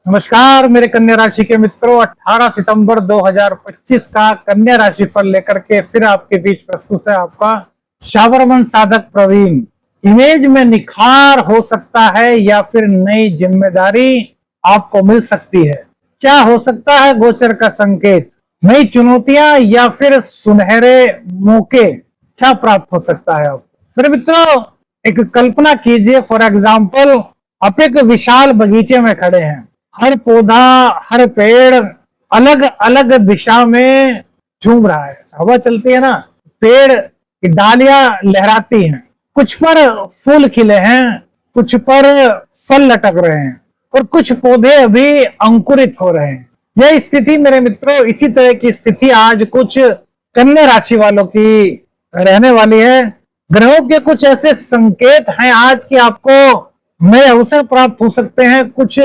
नमस्कार मेरे कन्या राशि के मित्रों, 18 सितंबर 2025 का कन्या राशि फल लेकर के फिर आपके बीच प्रस्तुत है आपका शाबरमन साधक प्रवीण। इमेज में निखार हो सकता है या फिर नई जिम्मेदारी आपको मिल सकती है। क्या हो सकता है गोचर का संकेत? नई चुनौतियां या फिर सुनहरे मौके क्या प्राप्त हो सकता है आपको? मेरे मित्रों, एक कल्पना कीजिए, फॉर एग्जाम्पल आप एक विशाल बगीचे में खड़े हैं। हर पौधा, हर पेड़ अलग अलग दिशा में झूम रहा है। हवा चलती है ना, पेड़ की डालियां लहराती हैं, कुछ पर फूल खिले हैं, कुछ पर फल लटक रहे हैं और कुछ पौधे अभी अंकुरित हो रहे हैं। यह स्थिति मेरे मित्रों, इसी तरह की स्थिति आज कुछ कन्या राशि वालों की रहने वाली है। ग्रहों के कुछ ऐसे संकेत हैं आज कि आपको नए अवसर प्राप्त हो सकते हैं, कुछ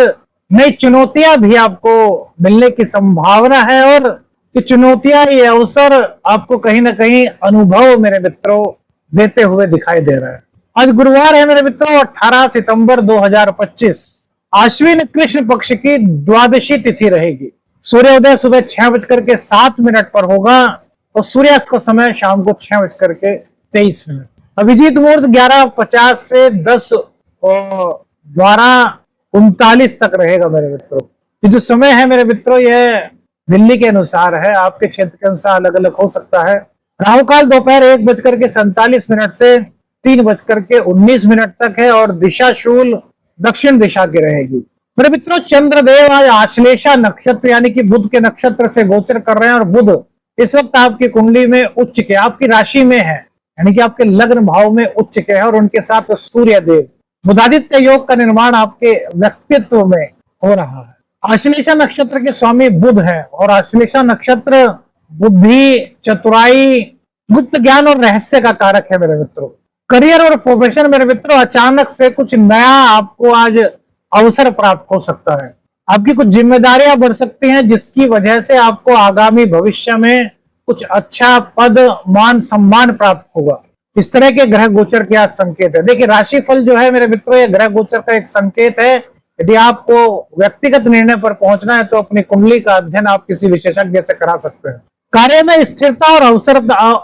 नई चुनौतियां भी आपको मिलने की संभावना है और ये चुनौतियां, ये अवसर आपको कहीं ना कहीं अनुभव मेरे मित्रों देते हुए दिखाई दे रहा है। आज गुरुवार है मेरे मित्रों, 18 सितंबर 2025। आश्विन कृष्ण पक्ष की द्वादशी तिथि रहेगी। सूर्योदय सुबह 6:07 पर होगा और सूर्यास्त का समय शाम को 6:23। अभिजीत मुहूर्त 11:50 से 10:12:39 तक रहेगा मेरे मित्रों। ये जो समय है मेरे मित्रों, यह दिल्ली के अनुसार है, आपके क्षेत्र के अनुसार अलग अलग हो सकता है। राहु काल दोपहर 1:47 से 3:19 तक है और दिशा शूल दक्षिण दिशा की रहेगी। मेरे मित्रों, चंद्रदेव आज आश्लेषा नक्षत्र यानी कि बुध के नक्षत्र से गोचर कर रहे हैं और बुध इस वक्त आपकी कुंडली में उच्च के, आपकी राशि में है, यानी कि आपके लग्न भाव में उच्च के है और उनके साथ सूर्य देव। बुधादित्य योग का निर्माण आपके व्यक्तित्व में हो रहा है। आश्लेषा नक्षत्र के स्वामी बुध है और आश्लेषा नक्षत्र बुद्धि, चतुराई, गुप्त ज्ञान और रहस्य का कारक है मेरे मित्रों। करियर और प्रोफेशन मेरे मित्रों, अचानक से कुछ नया आपको आज अवसर प्राप्त हो सकता है। आपकी कुछ जिम्मेदारियां बढ़ सकती हैं जिसकी वजह से आपको आगामी भविष्य में कुछ अच्छा पद, मान, सम्मान प्राप्त होगा। इस तरह के ग्रह गोचर के आज संकेत है। देखिए, राशिफल जो है मेरे मित्रों, ये ग्रह गोचर का एक संकेत है। यदि आपको व्यक्तिगत निर्णय पर पहुंचना है तो अपनी कुंडली का अध्ययन आप किसी विशेषज्ञ से करा सकते हैं। कार्य में स्थिरता और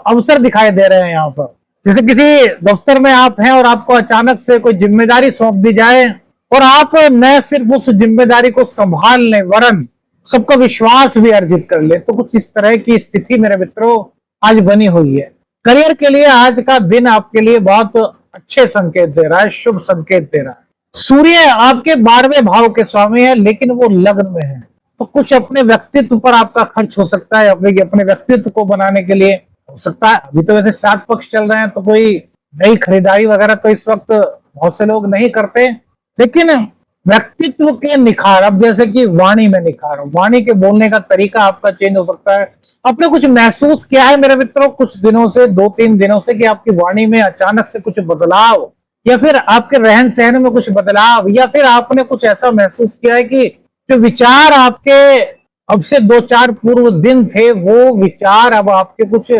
अवसर दिखाई दे रहे हैं यहाँ पर। जैसे किसी दफ्तर में आप हैं और आपको अचानक से कोई जिम्मेदारी सौंप दी जाए और आप न सिर्फ उस जिम्मेदारी को संभाल लें वरन सबका विश्वास भी अर्जित कर ले, तो कुछ इस तरह की स्थिति मेरे मित्रों आज बनी हुई है। करियर के लिए आज का दिन आपके लिए बहुत अच्छे संकेत दे रहा है, शुभ संकेत दे रहा है। सूर्य आपके 12वें भाव के स्वामी है लेकिन वो लग्न में है, तो कुछ अपने व्यक्तित्व पर आपका खर्च हो सकता है। अपने व्यक्तित्व को बनाने के लिए हो सकता है। अभी तो वैसे 7 पक्ष चल रहे हैं तो कोई नई खरीदारी वगैरह तो इस वक्त बहुत से लोग नहीं करते, लेकिन व्यक्तित्व के निखार, अब जैसे कि वाणी में निखार, वाणी के बोलने का तरीका आपका चेंज हो सकता है। आपने कुछ महसूस किया है मेरे मित्रों कुछ दिनों से, 2-3 दिनों से, कि आपकी वाणी में अचानक से कुछ बदलाव या फिर आपके रहन सहन में कुछ बदलाव, या फिर आपने कुछ ऐसा महसूस किया है कि जो विचार आपके अब से 2-4 पूर्व दिन थे, वो विचार अब आपके कुछ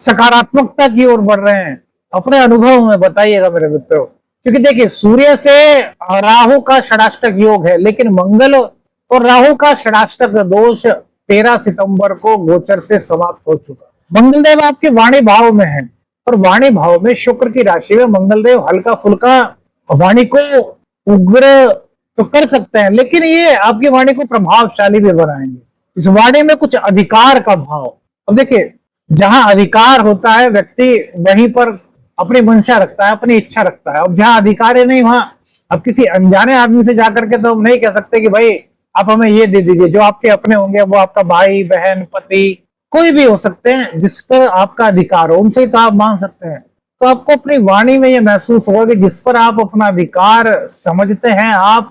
सकारात्मकता की ओर बढ़ रहे हैं। अपने अनुभव में बताइएगा मेरे मित्रों, क्योंकि देखिए, सूर्य से राहु का षडाष्टक योग है, लेकिन मंगल और राहु का षडाष्टक दोष 13 सितंबर को गोचर से समाप्त हो चुका। मंगलदेव आपके वाणी भाव में है और वाणी भाव में शुक्र की राशि में मंगलदेव हल्का फुल्का वाणी को उग्र तो कर सकते हैं, लेकिन ये आपकी वाणी को प्रभावशाली भी बनाएंगे। इस वाणी में कुछ अधिकार का भाव। अब देखिए, जहां अधिकार होता है व्यक्ति वहीं पर अपनी मंशा रखता है, अपनी इच्छा रखता है। अब जहां अधिकार है नहीं, वहां अब किसी अनजाने आदमी से जाकर के तो हम नहीं कह सकते कि भाई आप हमें ये दे दीजिए। जो आपके अपने होंगे वो आपका भाई, बहन, पति, कोई भी हो सकते हैं जिस पर आपका अधिकार हो, उनसे ही तो आप मांग सकते हैं। तो आपको अपनी वाणी में ये महसूस होगा कि जिस पर आप अपना अधिकार समझते हैं, आप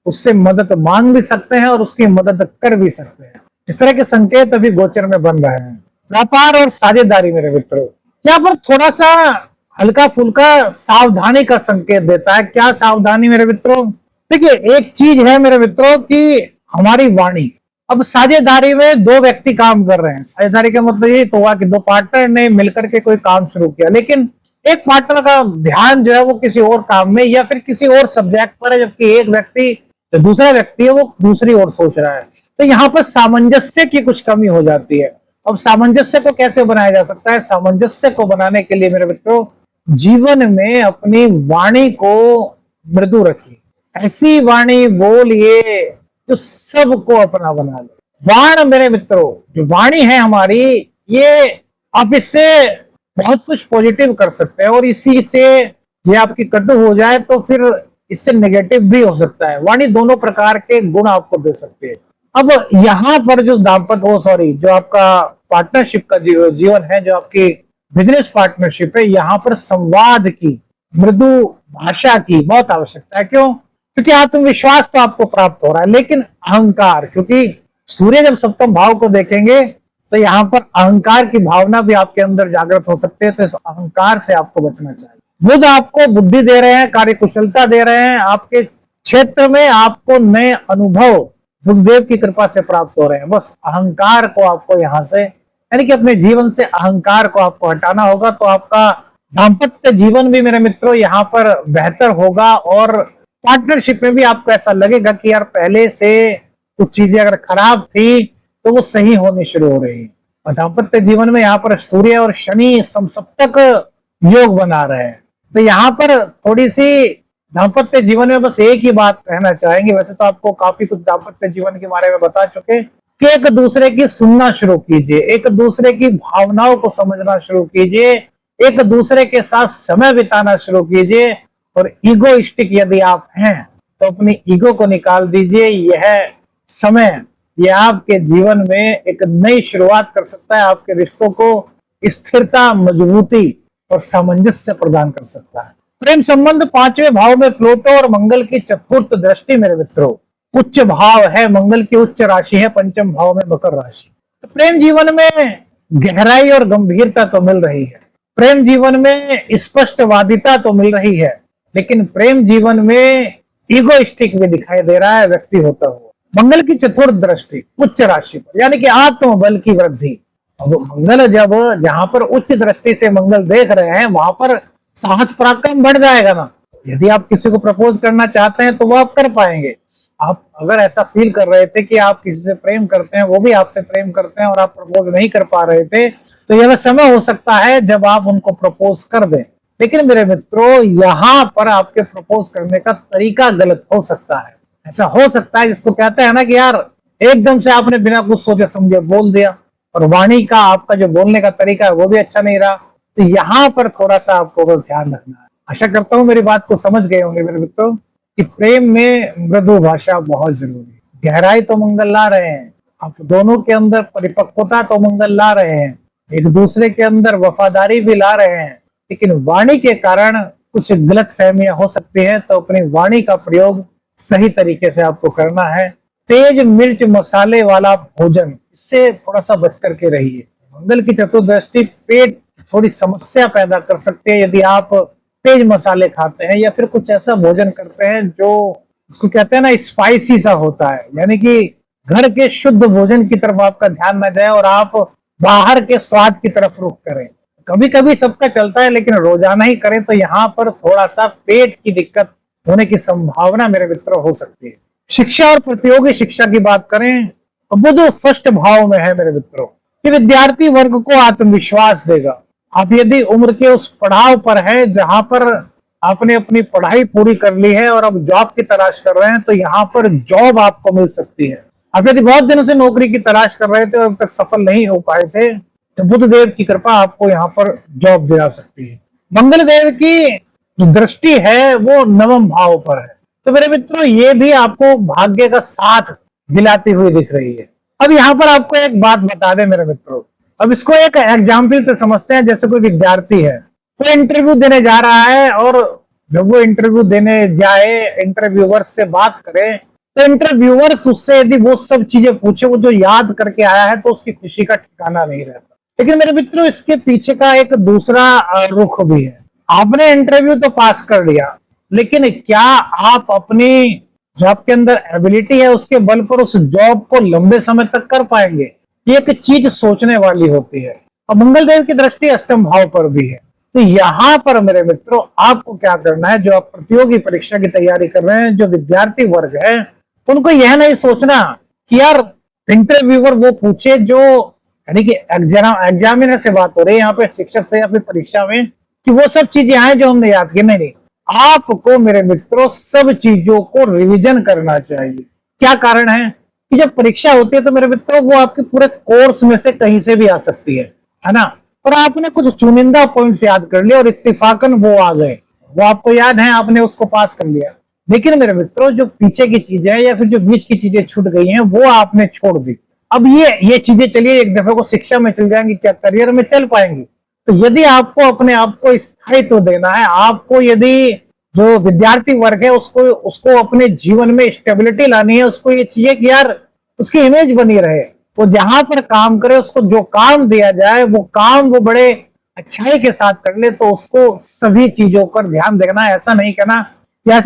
उससे मदद मांग भी सकते हैं और उसकी मदद कर भी सकते हैं। इस तरह के संकेत अभी गोचर में बन रहे हैं। व्यापार और साझेदारी मेरे मित्रों, यहाँ पर थोड़ा सा हल्का फुल्का सावधानी का संकेत देता है। क्या सावधानी मेरे मित्रों? देखिए, एक चीज है मेरे मित्रों कि हमारी वाणी, अब साझेदारी में 2 व्यक्ति काम कर रहे हैं। साझेदारी का मतलब ये तो हुआ कि 2 पार्टनर ने मिलकर के कोई काम शुरू किया, लेकिन एक पार्टनर का ध्यान जो है वो किसी और काम में या फिर किसी और सब्जेक्ट पर है, जबकि एक व्यक्ति तो दूसरा व्यक्ति है वो दूसरी ओर सोच रहा है। तो यहाँ पर सामंजस्य की कुछ कमी हो जाती है। अब सामंजस्य को कैसे बनाया जा सकता है? सामंजस्य को बनाने के लिए मेरे मित्रों, जीवन में अपनी वाणी को मृदु रखिए, ऐसी वाणी बोलिए जो सबको अपना बना ले। वाण मेरे मित्रों, जो वाणी है हमारी, ये आप इससे बहुत कुछ पॉजिटिव कर सकते हैं, और इसी से ये आपकी कटु हो जाए तो फिर इससे नेगेटिव भी हो सकता है। वाणी दोनों प्रकार के गुण आपको दे सकती है। अब यहाँ पर जो जो आपका पार्टनरशिप का जीवन है, जो आपकी बिजनेस पार्टनरशिप है, यहाँ पर संवाद की, मृदु भाषा की बहुत आवश्यकता है। क्यों? क्योंकि आत्मविश्वास तो आपको प्राप्त हो रहा है, लेकिन अहंकार, क्योंकि सूर्य जब सप्तम भाव को देखेंगे तो यहाँ पर अहंकार की भावना भी आपके अंदर जागृत हो सकती है। तो इस अहंकार से आपको बचना चाहिए। बुध आपको बुद्धि दे रहे हैं, कार्यकुशलता दे रहे हैं, आपके क्षेत्र में आपको नए अनुभव बुद्धदेव की कृपा से प्राप्त हो रहे हैं। बस अहंकार को आपको यहाँ से, यानी कि अपने जीवन से अहंकार को आपको हटाना होगा, तो आपका दाम्पत्य जीवन भी मेरे मित्रों यहाँ पर बेहतर होगा, और पार्टनरशिप में भी आपको ऐसा लगेगा कि यार पहले से कुछ चीजें अगर खराब थी तो वो सही होनी शुरू हो रही है। और दाम्पत्य जीवन में यहाँ पर सूर्य और शनि समसप्तक योग बना रहे हैं। तो यहाँ पर थोड़ी सी दाम्पत्य जीवन में बस एक ही बात कहना चाहेंगे, वैसे तो आपको काफी कुछ दाम्पत्य जीवन के बारे में बता चुके, कि एक दूसरे की सुनना शुरू कीजिए, एक दूसरे की भावनाओं को समझना शुरू कीजिए, एक दूसरे के साथ समय बिताना शुरू कीजिए, और ईगोइस्टिक यदि आप हैं तो अपनी ईगो को निकाल दीजिए। यह समय यह आपके जीवन में एक नई शुरुआत कर सकता है, आपके रिश्तों को स्थिरता, मजबूती और सामंजस्य प्रदान कर सकता है। प्रेम संबंध 5वें भाव में प्लूटो और मंगल की चतुर्थ दृष्टि मेरे मित्रों, उच्च भाव है, मंगल की उच्च राशि है, पंचम भाव में मकर राशि। तो प्रेम जीवन में गहराई और गंभीरता तो मिल रही है, प्रेम जीवन में स्पष्टवादिता तो मिल रही है, लेकिन प्रेम जीवन में ईगोइस्टिक भी दिखाई दे रहा है व्यक्ति होता हुआ। मंगल की चतुर्थ दृष्टि उच्च राशि पर, यानी कि आत्मबल की वृद्धि। मंगल जब जहां पर उच्च दृष्टि से मंगल देख रहे हैं, वहां पर साहस पराक्रम बढ़ जाएगा ना। यदि आप किसी को प्रपोज करना चाहते हैं तो वो आप कर पाएंगे। आप अगर ऐसा फील कर रहे थे कि आप किसी से प्रेम करते हैं, वो भी आपसे प्रेम करते हैं, और आप प्रपोज नहीं कर पा रहे थे, तो यह समय हो सकता है जब आप उनको प्रपोज कर दें। लेकिन मेरे मित्रों, यहाँ पर आपके प्रपोज करने का तरीका गलत हो सकता है। ऐसा हो सकता है जिसको कहते हैं ना कि यार एकदम से आपने बिना कुछ सोचे समझे बोल दिया, और वाणी का आपका जो बोलने का तरीका है वो भी अच्छा नहीं रहा। तो यहाँ पर थोड़ा सा आपको बस ध्यान रखना है। आशा करता हूँ मेरी बात को समझ गए होंगे मेरे मित्रों, कि प्रेम में मृदु भाषा बहुत जरूरी है। गहराई तो मंगल ला रहे हैं, आप दोनों के अंदर परिपक्वता तो मंगल ला रहे हैं, एक दूसरे के अंदर वफादारी भी ला रहे हैं, लेकिन वाणी के कारण कुछ गलत फहमियां हो सकती हैं। तो अपनी वाणी का प्रयोग सही तरीके से आपको करना है। तेज मिर्च मसाले वाला भोजन, इससे थोड़ा सा बच करके रहिए। मंगल की चतुर्दृष्टि पेट थोड़ी समस्या पैदा कर सकते हैं यदि आप तेज मसाले खाते हैं, या फिर कुछ ऐसा भोजन करते हैं जो उसको कहते हैं ना स्पाइसी सा होता है, यानी कि घर के शुद्ध भोजन की तरफ आपका ध्यान न जाए और आप बाहर के स्वाद की तरफ रुख करें। कभी कभी सबका चलता है, लेकिन रोजाना ही करें तो यहाँ पर थोड़ा सा पेट की दिक्कत होने की संभावना मेरे मित्रों हो सकती है। शिक्षा और प्रतियोगी शिक्षा की बात करें तो बुध फर्स्ट भाव में है मेरे मित्रों, कि विद्यार्थी वर्ग को आत्मविश्वास देगा। आप यदि उम्र के उस पड़ाव पर है जहां पर आपने अपनी पढ़ाई पूरी कर ली है और अब जॉब की तलाश कर रहे हैं, तो यहाँ पर जॉब आपको मिल सकती है। आप यदि बहुत दिनों से नौकरी की तलाश कर रहे थे और अब तक सफल नहीं हो पाए थे, तो बुध देव की कृपा आपको यहाँ पर जॉब दिला सकती है। मंगल देव की जो दृष्टि है वो नवम भाव पर है, तो मेरे मित्रों ये भी आपको भाग्य का साथ दिलाती हुई दिख रही है। अब यहाँ पर आपको एक बात बता दें मेरे मित्रों, अब इसको एक एग्जाम्पल से समझते हैं। जैसे कोई विद्यार्थी है, वो इंटरव्यू देने जा रहा है, और जब वो इंटरव्यू देने जाए, इंटरव्यूअर से बात करे, तो इंटरव्यूअर उससे यदि वो सब चीजें पूछे, वो जो याद करके आया है, तो उसकी खुशी का ठिकाना नहीं रहता। लेकिन मेरे मित्रों इसके पीछे का एक दूसरा रुख भी है। आपने इंटरव्यू तो पास कर लिया, लेकिन क्या आप अपनी जो आपके अंदर एबिलिटी है उसके बल पर उस जॉब को लंबे समय तक कर पाएंगे? ये एक चीज सोचने वाली होती है। और मंगल देव की दृष्टि अष्टम भाव पर भी है। तो यहाँ पर मेरे मित्रों आपको क्या करना है, जो आप प्रतियोगी परीक्षा की तैयारी कर रहे हैं, जो विद्यार्थी वर्ग है, उनको यह नहीं सोचना कि यार इंटरव्यूअर वो पूछे जो, यानी कि एग्जामिनर से बात हो रही है यहाँ पे, शिक्षक से या फिर परीक्षा में, कि वो सब चीजें आए जो हमने याद की। नहीं, आपको मेरे मित्रों सब चीजों को रिवीजन करना चाहिए। क्या कारण है कि जब परीक्षा होती है तो मेरे मित्रों वो आपके पूरे कोर्स में से कहीं से भी आ सकती है ना। पर आपने कुछ चुनिंदा पॉइंट्स याद कर लिए और इत्तेफाकन वो आ गए, वो आपको याद है, आपने उसको पास कर लिया। लेकिन मेरे मित्रों जो पीछे की चीजें हैं या फिर जो बीच की चीजें छूट गई हैं वो आपने छोड़ दी। अब ये चीजें चलिए एक दफे को शिक्षा में चल जाएंगी, क्या करियर में चल पाएंगी? तो यदि आपको अपने आप को स्थायित्व देना है, आपको यदि जो विद्यार्थी वर्ग है उसको अपने जीवन में स्टेबिलिटी लानी है, उसको ये चाहिए कि यार उसकी इमेज बनी रहे, वो जहां पर काम करे उसको जो काम दिया जाए वो काम वो बड़े अच्छाई के साथ कर ले, तो उसको सभी चीजों पर ध्यान देना। ऐसा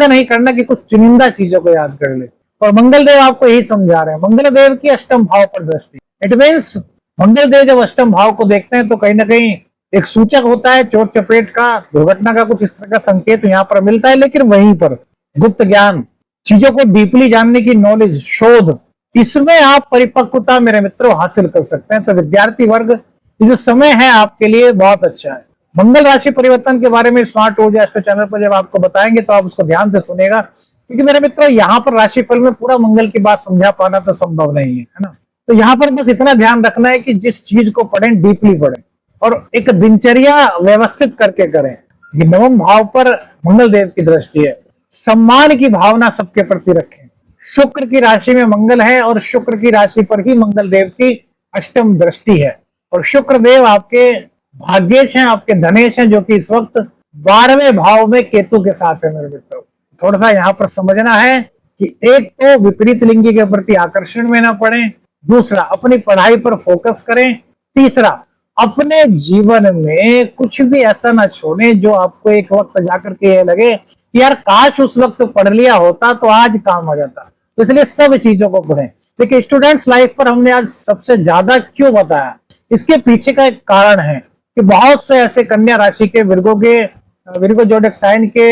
नहीं करना कि कुछ चुनिंदा चीजों को याद कर ले। और मंगल देव आपको यही समझा रहे हैं। मंगल देव की अष्टम भाव पर दृष्टि, इट मीन्स मंगल देव जब अष्टम भाव को देखते हैं तो कहीं ना कहीं एक सूचक होता है चोट चपेट का, दुर्घटना का, कुछ इस तरह का संकेत यहाँ पर मिलता है। लेकिन वहीं पर गुप्त ज्ञान, चीजों को डीपली जानने की नॉलेज, शोध, इसमें आप परिपक्वता मेरे मित्रों हासिल कर सकते हैं। तो विद्यार्थी वर्ग जो समय है आपके लिए बहुत अच्छा है। मंगल राशि परिवर्तन के बारे में स्मार्ट ऊर्जा चैनल पर जब आपको बताएंगे तो आप उसको ध्यान से सुनेगा, क्योंकि मेरे मित्रों यहाँ पर राशिफल में पूरा मंगल की बात समझा पाना तो संभव नहीं है ना। तो यहाँ पर बस इतना ध्यान रखना है कि जिस चीज को पढ़ें डीपली पढ़ें और एक दिनचर्या व्यवस्थित करके करें। नवम भाव पर मंगल देव की दृष्टि है, सम्मान की भावना सबके प्रति रखें। शुक्र की राशि में मंगल है और शुक्र की राशि पर ही मंगल देव की अष्टम दृष्टि है। और शुक्र देव आपके भाग्येश हैं, आपके धनेश हैं, जो कि इस वक्त 12वें भाव में केतु के साथ है। मेरे मित्रों थोड़ा सा यहाँ पर समझना है कि एक तो विपरीत लिंगी के प्रति आकर्षण में ना पड़े, दूसरा अपनी पढ़ाई पर फोकस करें, तीसरा अपने जीवन में कुछ भी ऐसा ना छोड़े जो आपको एक वक्त जाकर के ये लगे कि यार काश उस वक्त पढ़ लिया होता तो आज काम आ जाता। तो इसलिए सब चीजों को पढ़ें। देखिए स्टूडेंट्स लाइफ पर हमने आज सबसे ज्यादा क्यों बताया, इसके पीछे का एक कारण है कि बहुत से ऐसे कन्या राशि के विर्गो जोडक साइन के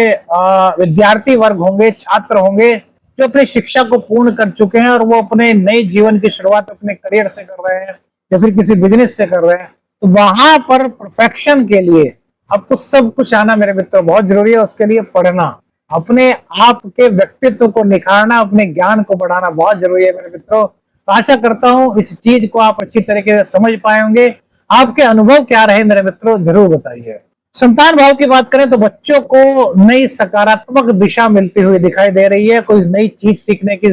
विद्यार्थी वर्ग होंगे, छात्र होंगे जो अपनी शिक्षा को पूर्ण कर चुके हैं और वो अपने नए जीवन की शुरुआत अपने करियर से कर रहे हैं या फिर किसी बिजनेस से कर रहे हैं। तो वहां पर परफेक्शन के लिए आपको सब कुछ आना मेरे मित्रों बहुत जरूरी है। उसके लिए पढ़ना, अपने आप के व्यक्तित्व को निखारना, अपने ज्ञान को बढ़ाना बहुत जरूरी है मेरे मित्रों। तो आशा करता हूं इस चीज को आप अच्छी तरीके से समझ पाए होंगे। आपके अनुभव क्या रहे मेरे मित्रों जरूर बताइए। संतान भाव की बात करें तो बच्चों को नई सकारात्मक दिशा मिलती हुई दिखाई दे रही है। कोई नई चीज सीखने की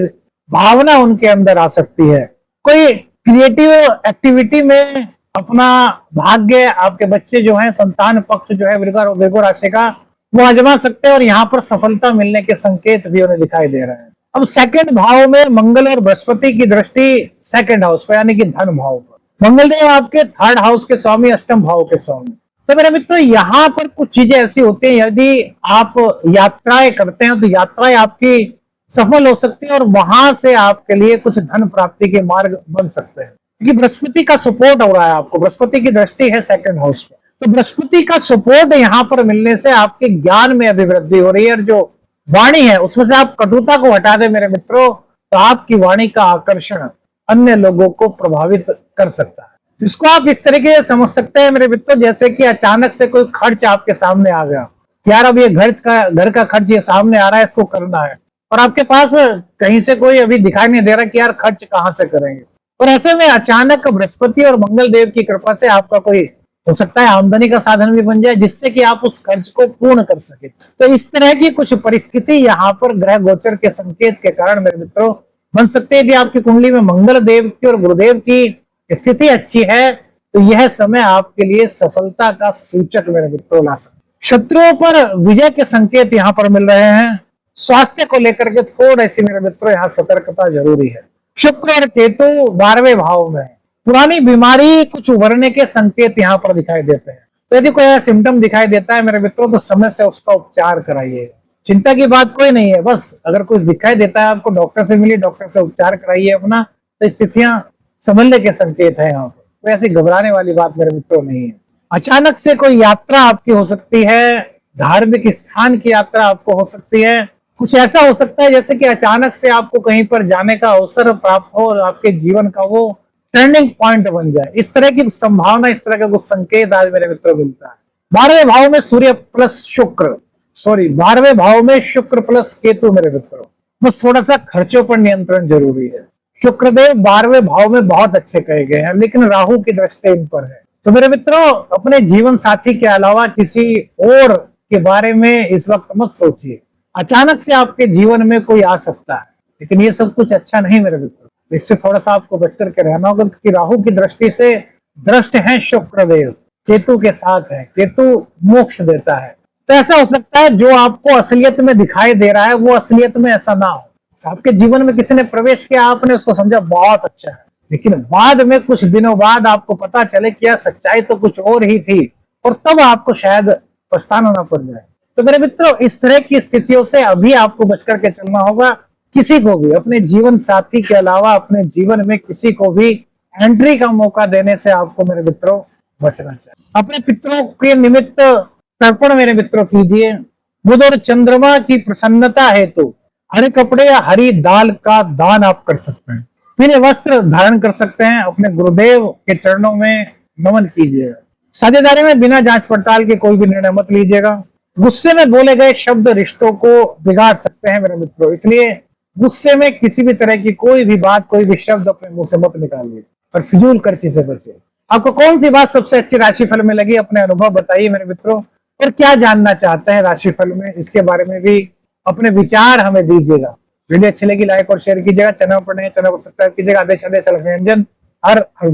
भावना उनके अंदर आ सकती है। कोई क्रिएटिव एक्टिविटी में अपना भाग्य आपके बच्चे जो हैं, संतान पक्ष जो है वृगो राशि का, वो आजमा सकते हैं और यहाँ पर सफलता मिलने के संकेत भी उन्हें दिखाई दे रहे हैं। अब सेकंड भाव में मंगल और बृहस्पति की दृष्टि सेकंड हाउस पर यानी कि धन भाव पर। मंगल देव आपके थर्ड हाउस के स्वामी, अष्टम भाव के स्वामी। तो मेरे मित्रों यहाँ पर कुछ चीजें ऐसी होती हैं, यदि आप यात्राएं करते हैं तो यात्राएं आपकी सफल हो सकती है और वहां से आपके लिए कुछ धन प्राप्ति के मार्ग बन सकते हैं, क्योंकि बृहस्पति का सपोर्ट हो रहा है आपको। बृहस्पति की दृष्टि है सेकंड हाउस पे, तो बृहस्पति का सपोर्ट यहाँ पर मिलने से आपके ज्ञान में अभिवृद्धि हो रही है और जो वाणी है उसमें से आप कटुता को हटा दे मेरे मित्रों, तो आपकी वाणी का आकर्षण अन्य लोगों को प्रभावित कर सकता है। इसको आप इस तरीके से समझ सकते हैं मेरे मित्रों, जैसे कि अचानक से कोई खर्च आपके सामने आ गया, यार अब ये घर का खर्च ये सामने आ रहा है, इसको करना है, और आपके पास कहीं से कोई अभी दिखाई नहीं दे रहा कि यार खर्च कहाँ से करेंगे। और ऐसे में अचानक बृहस्पति और मंगल देव की कृपा से आपका कोई हो सकता है आमदनी का साधन भी बन जाए, जिससे कि आप उस खर्च को पूर्ण कर सके। तो इस तरह की कुछ परिस्थिति यहाँ पर ग्रह गोचर के संकेत के कारण मेरे मित्रों बन सकते हैं। यदि आपकी कुंडली में मंगल देव की और गुरुदेव की स्थिति अच्छी है तो यह समय आपके लिए सफलता का सूचक मेरे मित्रों ला सकते। शत्रुओं पर विजय के संकेत यहाँ पर मिल रहे हैं। स्वास्थ्य को लेकर के थोड़ी सी मेरे मित्रों यहाँ सतर्कता जरूरी है। शुक्र और केतु 12वें भाव में, पुरानी बीमारी कुछ उभरने के संकेत यहाँ पर दिखाई देते हैं। तो यदि कोई ऐसा सिम्टम दिखाई देता है मेरे मित्रों तो समय से उसका उपचार कराइए। चिंता की बात कोई नहीं है, बस अगर कुछ दिखाई देता है आपको डॉक्टर से मिलिए, डॉक्टर से उपचार कराइए अपना, तो स्थितियां संभलने के संकेत है। यहाँ पर कोई ऐसी घबराने वाली बात मेरे मित्रों नहीं है। अचानक से कोई यात्रा आपकी हो सकती है, धार्मिक स्थान की यात्रा आपको हो सकती है, कुछ ऐसा हो सकता है जैसे कि अचानक से आपको कहीं पर जाने का अवसर प्राप्त हो और आपके जीवन का वो टर्निंग पॉइंट बन जाए। इस तरह की संभावना, इस तरह का कुछ संकेत आज मेरे मित्रों मिलता है। 12वें भाव में सूर्य प्लस शुक्र, सॉरी 12वें भाव में शुक्र प्लस केतु मेरे मित्रों। बस थोड़ा सा खर्चों पर नियंत्रण जरूरी है। शुक्रदेव 12वें भाव में बहुत अच्छे कहे गए हैं, लेकिन राहु की दृष्टि इन पर है। तो मेरे मित्रों, अपने जीवन साथी के अलावा किसी और के बारे में इस वक्त मत सोचिए। अचानक से आपके जीवन में कोई आ सकता है, लेकिन ये सब कुछ अच्छा नहीं मेरे मित्रों। इससे थोड़ा सा आपको बच करके रहना होगा, क्योंकि राहु की दृष्टि से दृष्ट है शुक्रदेव, केतु के साथ है। केतु मोक्ष देता है। तो ऐसा हो सकता है जो आपको असलियत में दिखाई दे रहा है वो असलियत में ऐसा ना हो। आपके जीवन में किसी ने प्रवेश किया, आपने उसको समझा बहुत अच्छा है, लेकिन बाद में कुछ दिनों बाद आपको पता चले कि यह सच्चाई तो कुछ और ही थी, और तब आपको शायद पछताना ना पड़ जाए। तो मेरे मित्रों, इस तरह की स्थितियों से अभी आपको बच करके चलना होगा। किसी को भी, अपने जीवन साथी के अलावा अपने जीवन में किसी को भी एंट्री का मौका देने से आपको मेरे मित्रों बचना चाहिए। अपने पितरों के निमित्त तर्पण मेरे मित्रों कीजिए। बुध और चंद्रमा की प्रसन्नता हेतु हरे कपड़े या हरी दाल का दान आप कर सकते हैं। पीले वस्त्र धारण कर सकते हैं। अपने गुरुदेव के चरणों में नमन कीजिएगा। साझेदारी में बिना जांच पड़ताल के कोई भी निर्णय मत लीजिएगा। गुस्से में बोले गए शब्द रिश्तों को बिगाड़ सकते हैं मेरे मित्रों, इसलिए गुस्से में किसी भी तरह की कोई भी बात, कोई भी शब्द अपने मुंह से मत निकालिए और फिजूल खर्ची से बचिए। आपको कौन सी बात सबसे अच्छी राशिफल में लगी, अपने अनुभव बताइए मेरे मित्रों। और क्या जानना चाहते हैं राशिफल में, इसके बारे में भी अपने विचार हमें दीजिएगा। वीडियो अच्छी लगी लाइक और शेयर कीजिएगा। चैनल पर नए चैनल को सब्सक्राइब कीजिएगा। आदेश आदेश व्यंजन हर हर